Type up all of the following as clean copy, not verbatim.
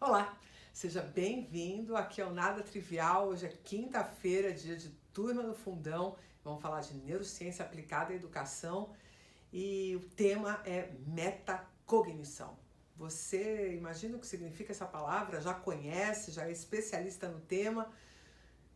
Olá, seja bem-vindo aqui ao Nada Trivial. Hoje é quinta-feira, dia de turma no fundão. Vamos falar de neurociência aplicada à educação e o tema é metacognição. Você imagina o que significa essa palavra? Já conhece, já é especialista no tema?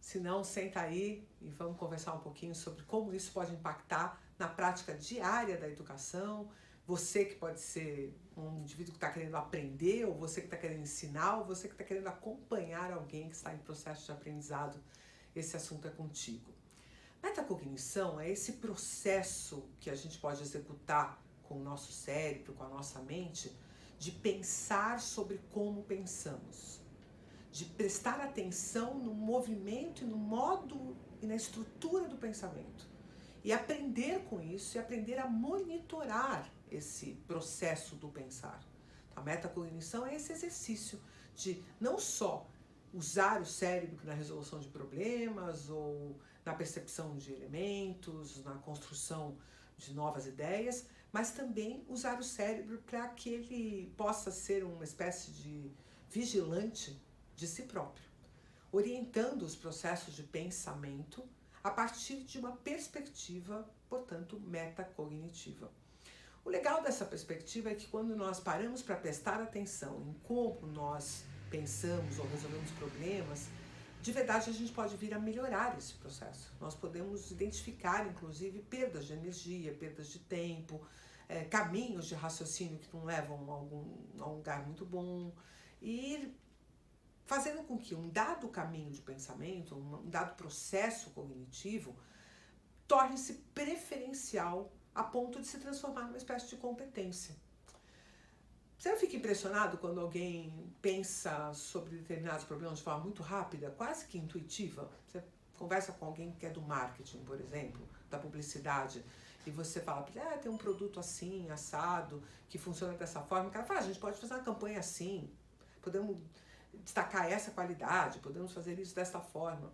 Se não, senta aí e vamos conversar um pouquinho sobre como isso pode impactar na prática diária da educação. Você que pode ser um indivíduo que está querendo aprender, ou você que está querendo ensinar, ou você que está querendo acompanhar alguém que está em processo de aprendizado. Esse assunto é contigo. Metacognição é esse processo que a gente pode executar com o nosso cérebro, com a nossa mente, de pensar sobre como pensamos, de prestar atenção no movimento e no modo e na estrutura do pensamento. E aprender com isso e aprender a monitorar esse processo do pensar. A metacognição é esse exercício de não só usar o cérebro na resolução de problemas ou na percepção de elementos, na construção de novas ideias, mas também usar o cérebro para que ele possa ser uma espécie de vigilante de si próprio, orientando os processos de pensamento a partir de uma perspectiva, portanto, metacognitiva. O legal dessa perspectiva é que quando nós paramos para prestar atenção em como nós pensamos ou resolvemos problemas, de verdade a gente pode vir a melhorar esse processo. Nós podemos identificar, inclusive, perdas de energia, perdas de tempo, caminhos de raciocínio que não levam a um lugar muito bom, e fazendo com que um dado caminho de pensamento, um dado processo cognitivo, torne-se preferencial a ponto de se transformar numa espécie de competência. Você fica impressionado quando alguém pensa sobre determinados problemas de forma muito rápida, quase que intuitiva? Você conversa com alguém que é do marketing, por exemplo, da publicidade, e você fala, tem um produto assim, assado, que funciona dessa forma. O cara fala, a gente pode fazer uma campanha assim, podemos destacar essa qualidade, podemos fazer isso desta forma.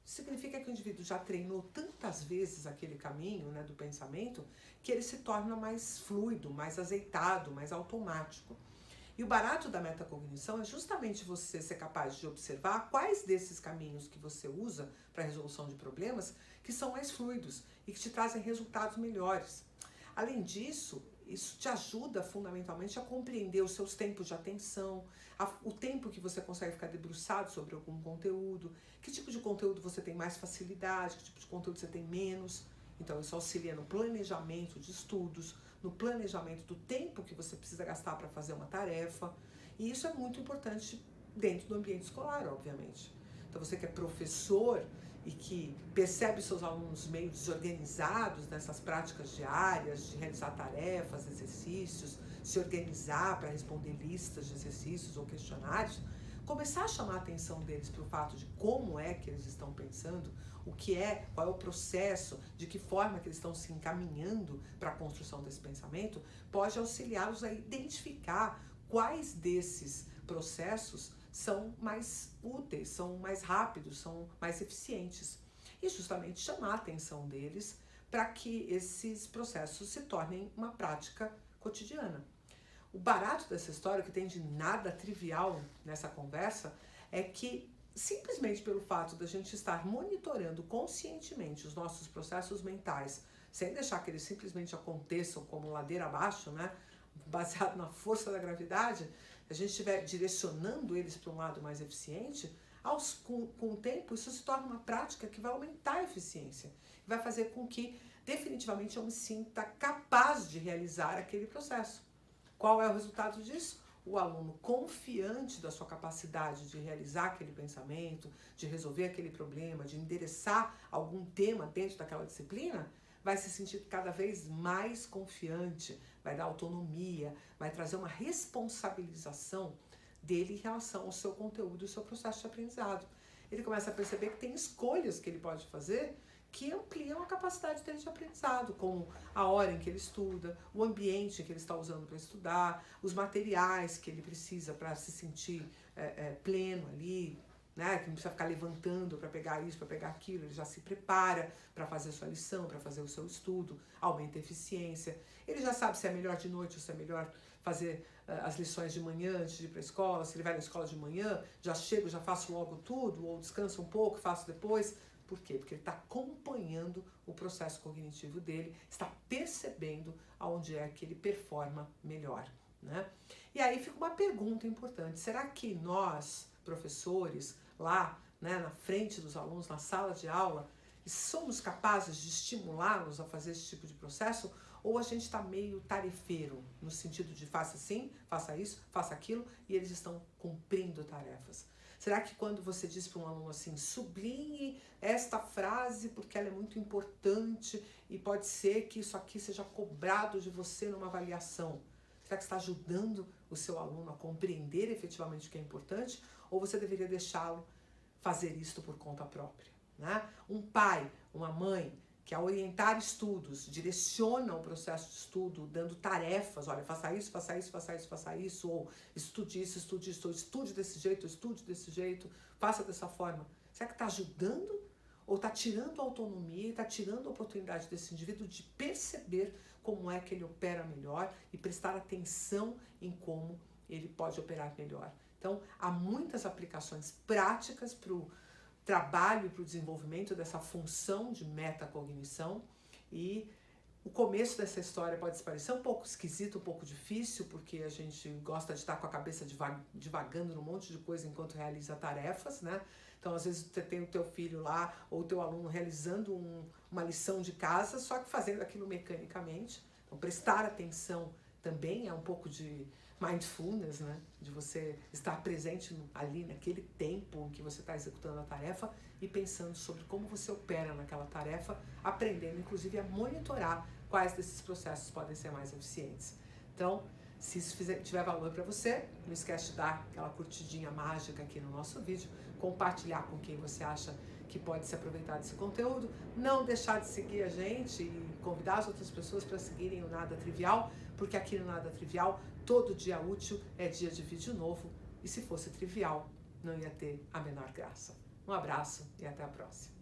Significa que o indivíduo já treinou tantas vezes aquele caminho, do pensamento, que ele se torna mais fluido, mais azeitado, mais automático. E o barato da metacognição é justamente você ser capaz de observar quais desses caminhos que você usa para a resolução de problemas que são mais fluidos e que te trazem resultados melhores. Além disso, isso te ajuda fundamentalmente a compreender os seus tempos de atenção, o tempo que você consegue ficar debruçado sobre algum conteúdo, que tipo de conteúdo você tem mais facilidade, que tipo de conteúdo você tem menos. Então isso auxilia no planejamento de estudos, no planejamento do tempo que você precisa gastar para fazer uma tarefa. E isso é muito importante dentro do ambiente escolar, obviamente. Então você que é professor e que percebe seus alunos meio desorganizados nessas práticas diárias de realizar tarefas, exercícios, se organizar para responder listas de exercícios ou questionários, começar a chamar a atenção deles para o fato de como é que eles estão pensando, qual é o processo, de que forma que eles estão se encaminhando para a construção desse pensamento, pode auxiliá-los a identificar quais desses processos são mais úteis, são mais rápidos, são mais eficientes. E justamente chamar a atenção deles para que esses processos se tornem uma prática cotidiana. O barato dessa história, que tem de nada trivial nessa conversa, é que simplesmente pelo fato da gente estar monitorando conscientemente os nossos processos mentais, sem deixar que eles simplesmente aconteçam como ladeira abaixo, baseado na força da gravidade, a gente estiver direcionando eles para um lado mais eficiente, com o tempo isso se torna uma prática que vai aumentar a eficiência, vai fazer com que definitivamente eu me sinta capaz de realizar aquele processo. Qual é o resultado disso? O aluno confiante da sua capacidade de realizar aquele pensamento, de resolver aquele problema, de endereçar algum tema dentro daquela disciplina, vai se sentir cada vez mais confiante, vai dar autonomia, vai trazer uma responsabilização dele em relação ao seu conteúdo e ao seu processo de aprendizado. Ele começa a perceber que tem escolhas que ele pode fazer que ampliam a capacidade dele de aprendizado, como a hora em que ele estuda, o ambiente que ele está usando para estudar, os materiais que ele precisa para se sentir pleno ali, que não precisa ficar levantando para pegar isso, para pegar aquilo, ele já se prepara para fazer a sua lição, para fazer o seu estudo, aumenta a eficiência. Ele já sabe se é melhor de noite ou se é melhor fazer as lições de manhã antes de ir para a escola, se ele vai na escola de manhã, já chego, já faço logo tudo, ou descanso um pouco, faço depois. Por quê? Porque ele está acompanhando o processo cognitivo dele, está percebendo aonde é que ele performa melhor, né? E aí fica uma pergunta importante: será que nós, professores, lá, né, na frente dos alunos, na sala de aula, somos capazes de estimulá-los a fazer esse tipo de processo? Ou a gente está meio tarefeiro, no sentido de faça assim, faça isso, faça aquilo, e eles estão cumprindo tarefas? Será que quando você diz para um aluno assim, sublinhe esta frase porque ela é muito importante e pode ser que isso aqui seja cobrado de você numa avaliação, será que está ajudando o seu aluno a compreender efetivamente o que é importante? Ou você deveria deixá-lo fazer isso por conta própria, né? Um pai, uma mãe que ao orientar estudos, direciona o processo de estudo, dando tarefas, olha, faça isso, faça isso, faça isso, faça isso, ou estude isso, estude isso, estude desse jeito, faça dessa forma. Será que está ajudando ou está tirando a autonomia e está tirando a oportunidade desse indivíduo de perceber como é que ele opera melhor e prestar atenção em como ele pode operar melhor? Então, há muitas aplicações práticas para o trabalho e para o desenvolvimento dessa função de metacognição, e o começo dessa história pode parecer um pouco esquisito, um pouco difícil, porque a gente gosta de estar com a cabeça divagando num monte de coisa enquanto realiza tarefas, né? Então, às vezes, você tem o teu filho lá, ou o teu aluno realizando uma lição de casa, só que fazendo aquilo mecanicamente. Então, prestar atenção também é um pouco de mindfulness, né? De você estar presente ali naquele tempo em que você está executando a tarefa e pensando sobre como você opera naquela tarefa, aprendendo inclusive a monitorar quais desses processos podem ser mais eficientes. Então, se isso tiver valor para você, não esquece de dar aquela curtidinha mágica aqui no nosso vídeo, compartilhar com quem você acha que pode se aproveitar desse conteúdo, não deixar de seguir a gente e convidar as outras pessoas para seguirem o Nada Trivial, porque aqui no Nada Trivial, todo dia útil é dia de vídeo novo, e se fosse trivial, não ia ter a menor graça. Um abraço e até a próxima.